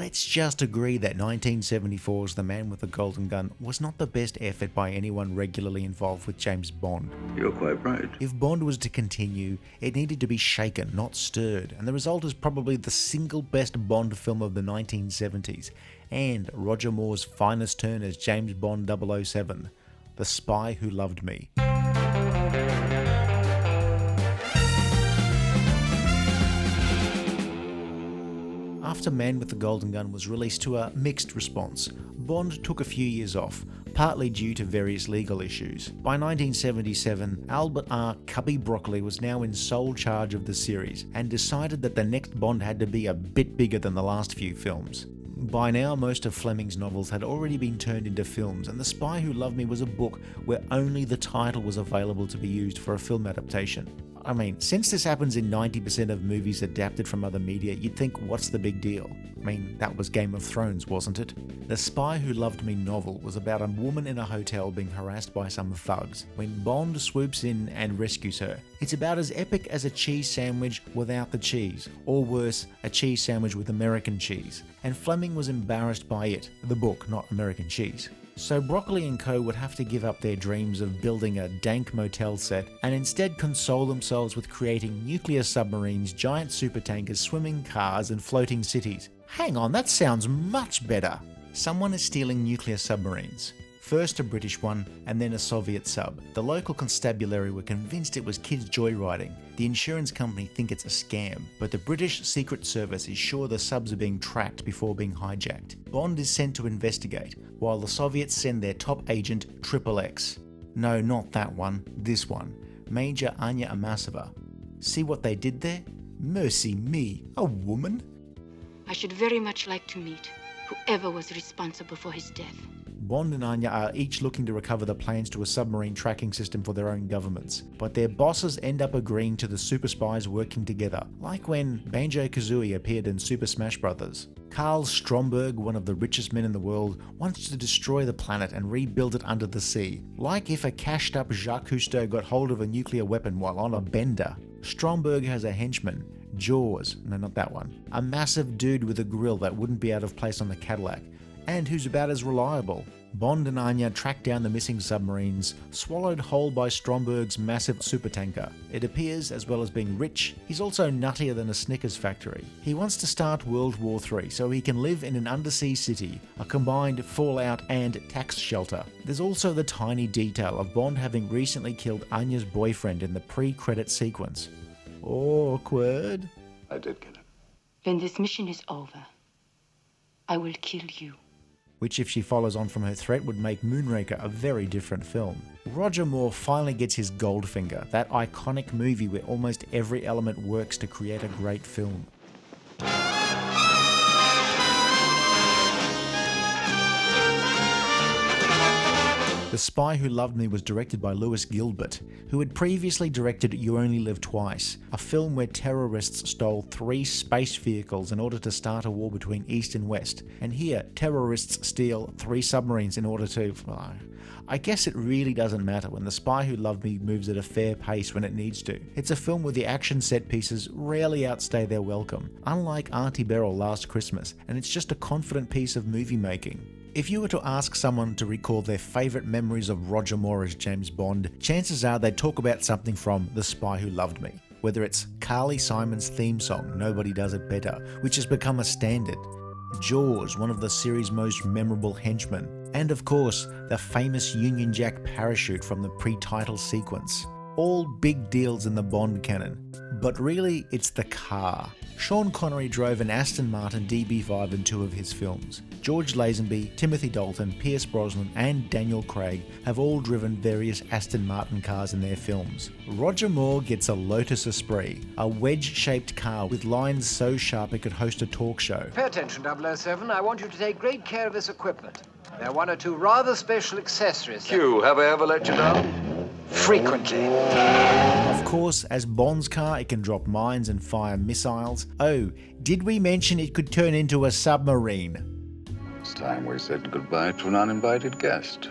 let's just agree that 1974's The Man with the Golden Gun was not the best effort by anyone regularly involved with James Bond. You're quite right. If Bond was to continue, it needed to be shaken, not stirred, and the result is probably the single best Bond film of the 1970s, and Roger Moore's finest turn as James Bond 007, The Spy Who Loved Me. After Man with the Golden Gun was released to a mixed response, Bond took a few years off, partly due to various legal issues. By 1977, Albert R. Cubby Broccoli was now in sole charge of the series and decided that the next Bond had to be a bit bigger than the last few films. By now, most of Fleming's novels had already been turned into films, and The Spy Who Loved Me was a book where only the title was available to be used for a film adaptation. I mean, since this happens in 90% of movies adapted from other media, you'd think, what's the big deal? I mean, that was Game of Thrones, wasn't it? The Spy Who Loved Me novel was about a woman in a hotel being harassed by some thugs, when Bond swoops in and rescues her. It's about as epic as a cheese sandwich without the cheese, or worse, a cheese sandwich with American cheese. And Fleming was embarrassed by it, the book, not American cheese. So Broccoli and co would have to give up their dreams of building a dank motel set and instead console themselves with creating nuclear submarines, giant supertankers, swimming cars, and floating cities. Hang on, that sounds much better. Someone is stealing nuclear submarines. First a British one, and then a Soviet sub. The local constabulary were convinced it was kids joyriding. The insurance company think it's a scam, but the British Secret Service is sure the subs are being tracked before being hijacked. Bond is sent to investigate, while the Soviets send their top agent, XXX. No, not that one, this one. Major Anya Amasova. See what they did there? Mercy me, a woman? I should very much like to meet whoever was responsible for his death. Bond and Anya are each looking to recover the plans to a submarine tracking system for their own governments, but their bosses end up agreeing to the super spies working together, like when Banjo-Kazooie appeared in Super Smash Bros. Carl Stromberg, one of the richest men in the world, wants to destroy the planet and rebuild it under the sea, like if a cashed-up Jacques Cousteau got hold of a nuclear weapon while on a bender. Stromberg has a henchman, Jaws, no not that one, a massive dude with a grill that wouldn't be out of place on the Cadillac, and who's about as reliable. Bond and Anya track down the missing submarines, swallowed whole by Stromberg's massive supertanker. It appears, as well as being rich, he's also nuttier than a Snickers factory. He wants to start World War III so he can live in an undersea city, a combined fallout and tax shelter. There's also the tiny detail of Bond having recently killed Anya's boyfriend in the pre-credit sequence. Awkward. I did get him. When this mission is over, I will kill you. Which, if she follows on from her threat, would make Moonraker a very different film. Roger Moore finally gets his Goldfinger, that iconic movie where almost every element works to create a great film. The Spy Who Loved Me was directed by Lewis Gilbert, who had previously directed You Only Live Twice, a film where terrorists stole 3 space vehicles in order to start a war between East and West. And here, terrorists steal 3 submarines in order to... I guess it really doesn't matter when The Spy Who Loved Me moves at a fair pace when it needs to. It's a film where the action set pieces rarely outstay their welcome, unlike Auntie Beryl Last Christmas, and it's just a confident piece of movie making. If you were to ask someone to recall their favourite memories of Roger Moore as James Bond, chances are they'd talk about something from The Spy Who Loved Me. Whether it's Carly Simon's theme song, Nobody Does It Better, which has become a standard, Jaws, one of the series' most memorable henchmen, and of course, the famous Union Jack parachute from the pre-title sequence. All big deals in the Bond canon. But really, it's the car. Sean Connery drove an Aston Martin DB5 in 2 of his films. George Lazenby, Timothy Dalton, Pierce Brosnan and Daniel Craig have all driven various Aston Martin cars in their films. Roger Moore gets a Lotus Esprit, a wedge-shaped car with lines so sharp it could host a talk show. Pay attention, 007. I want you to take great care of this equipment. There are 1 or 2 rather special accessories. Q, have I ever let you down? Frequently. Of course, as Bond's car, it can drop mines and fire missiles. Oh, did we mention it could turn into a submarine? It's time we said goodbye to an uninvited guest.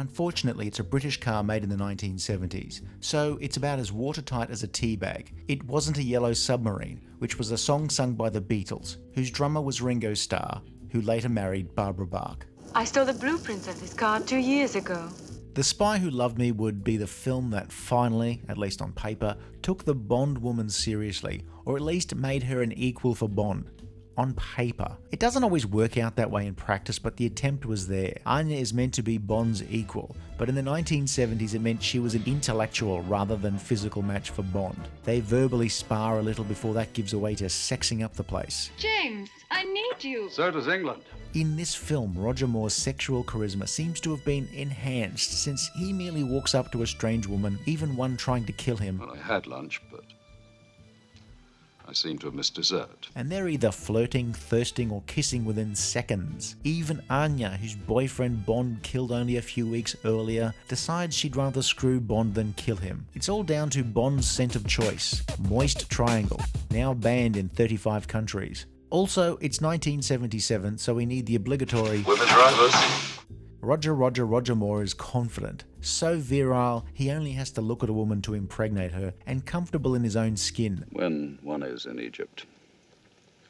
Unfortunately, it's a British car made in the 1970s, so it's about as watertight as a tea bag. It wasn't a Yellow Submarine, which was a song sung by the Beatles, whose drummer was Ringo Starr, who later married Barbara Bach. I stole the blueprints of this car 2 years ago. The Spy Who Loved Me would be the film that finally, at least on paper, took the Bond woman seriously, or at least made her an equal for Bond. On paper. It doesn't always work out that way in practice, but the attempt was there. Anya is meant to be Bond's equal, but in the 1970s it meant she was an intellectual rather than physical match for Bond. They verbally spar a little before that gives away to sexing up the place. James, I need you. So does England. In this film, Roger Moore's sexual charisma seems to have been enhanced since he merely walks up to a strange woman, even one trying to kill him. Well, I had lunch, but I seem to have missed dessert. And they're either flirting, thirsting, or kissing within seconds. Even Anya, whose boyfriend Bond killed only a few weeks earlier, decides she'd rather screw Bond than kill him. It's all down to Bond's scent of choice, Moist Triangle, now banned in 35 countries. Also, it's 1977, so we need the obligatory Women drivers. Roger Moore is confident, so virile he only has to look at a woman to impregnate her, and comfortable in his own skin. When one is in Egypt,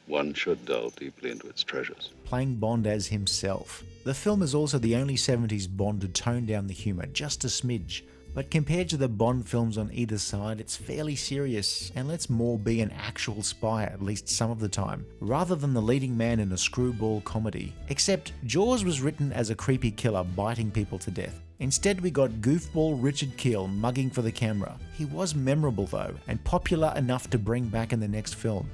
one should delve deeply into its treasures. Playing Bond as himself. The film is also the only 70s Bond to tone down the humour just a smidge, but compared to the Bond films on either side, it's fairly serious and lets Moore be an actual spy at least some of the time, rather than the leading man in a screwball comedy. Except Jaws was written as a creepy killer biting people to death. Instead we got goofball Richard Kiel mugging for the camera. He was memorable though, and popular enough to bring back in the next film.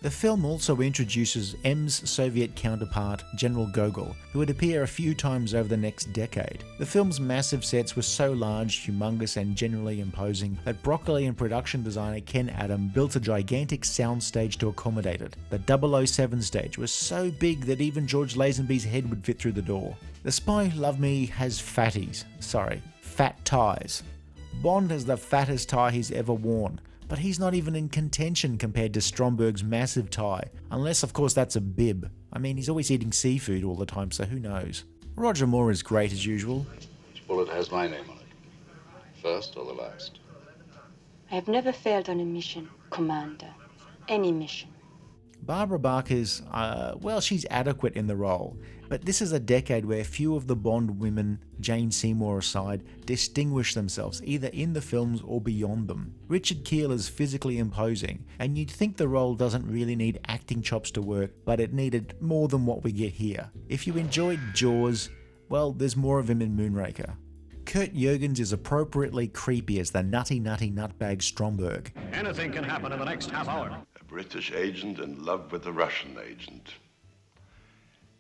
The film also introduces M's Soviet counterpart, General Gogol, who would appear a few times over the next decade. The film's massive sets were so large, humongous, and generally imposing that Broccoli and production designer Ken Adam built a gigantic soundstage to accommodate it. The 007 stage was so big that even George Lazenby's head would fit through the door. The Spy Who Loved Me has fat ties. Bond has the fattest tie he's ever worn, but he's not even in contention compared to Stromberg's massive tie, unless of course that's a bib. I mean, he's always eating seafood all the time, so who knows. Roger Moore is great as usual. Each bullet has my name on it. First or the last. I have never failed on a mission, Commander. Any mission. Barbara Bach is, she's adequate in the role, but this is a decade where few of the Bond women, Jane Seymour aside, distinguish themselves either in the films or beyond them. Richard Kiel is physically imposing, and you'd think the role doesn't really need acting chops to work, but it needed more than what we get here. If you enjoyed Jaws, well, there's more of him in Moonraker. Kurt Jürgens is appropriately creepy as the nutty nutbag Stromberg. Anything can happen in the next half hour. A British agent in love with a Russian agent.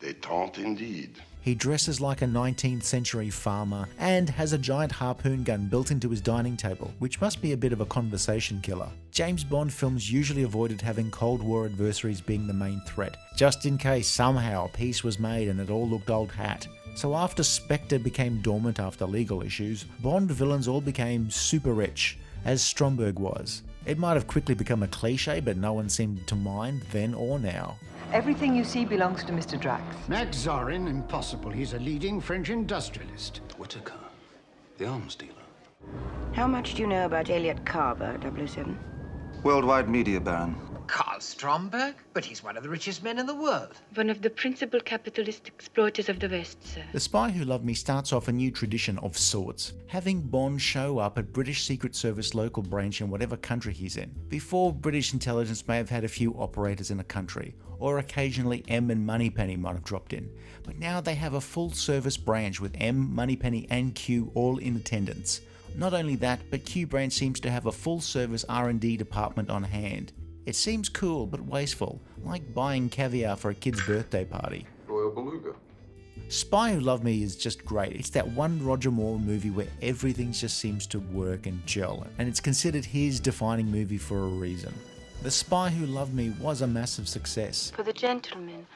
Détente indeed. He dresses like a 19th century farmer and has a giant harpoon gun built into his dining table, which must be a bit of a conversation killer. James Bond films usually avoided having Cold War adversaries being the main threat, just in case somehow peace was made and it all looked old hat. So after Spectre became dormant after legal issues, Bond villains all became super rich, as Stromberg was. It might have quickly become a cliche, but no one seemed to mind then or now. Everything you see belongs to Mr. Drax. Max Zorin, impossible. He's a leading French industrialist. Whitaker, the arms dealer. How much do you know about Elliot Carver, 007? Worldwide media baron. Carl Stromberg? But he's one of the richest men in the world. One of the principal capitalist exploiters of the West, sir. The Spy Who Loved Me starts off a new tradition of sorts, having Bond show up at British Secret Service local branch in whatever country he's in. Before, British intelligence may have had a few operators in a country, or occasionally M and Moneypenny might have dropped in, but now they have a full service branch with M, Moneypenny and Q all in attendance. Not only that, but Q branch seems to have a full service R&D department on hand. It seems cool but wasteful, like buying caviar for a kid's birthday party. Royal Beluga. Spy Who Loved Me is just great. It's that one Roger Moore movie where everything just seems to work and gel, and it's considered his defining movie for a reason. The Spy Who Loved Me was a massive success. For the gentleman,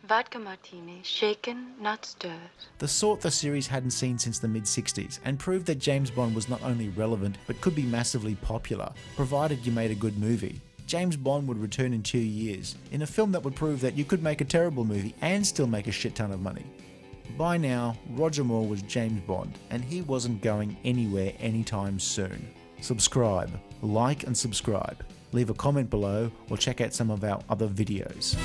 vodka martini, shaken, not stirred. The sort the series hadn't seen since the mid-60s, and proved that James Bond was not only relevant, but could be massively popular, provided you made a good movie. James Bond would return in 2 years, in a film that would prove that you could make a terrible movie and still make a shit ton of money. By now, Roger Moore was James Bond, and he wasn't going anywhere anytime soon. Subscribe, like and subscribe. Leave a comment below or check out some of our other videos.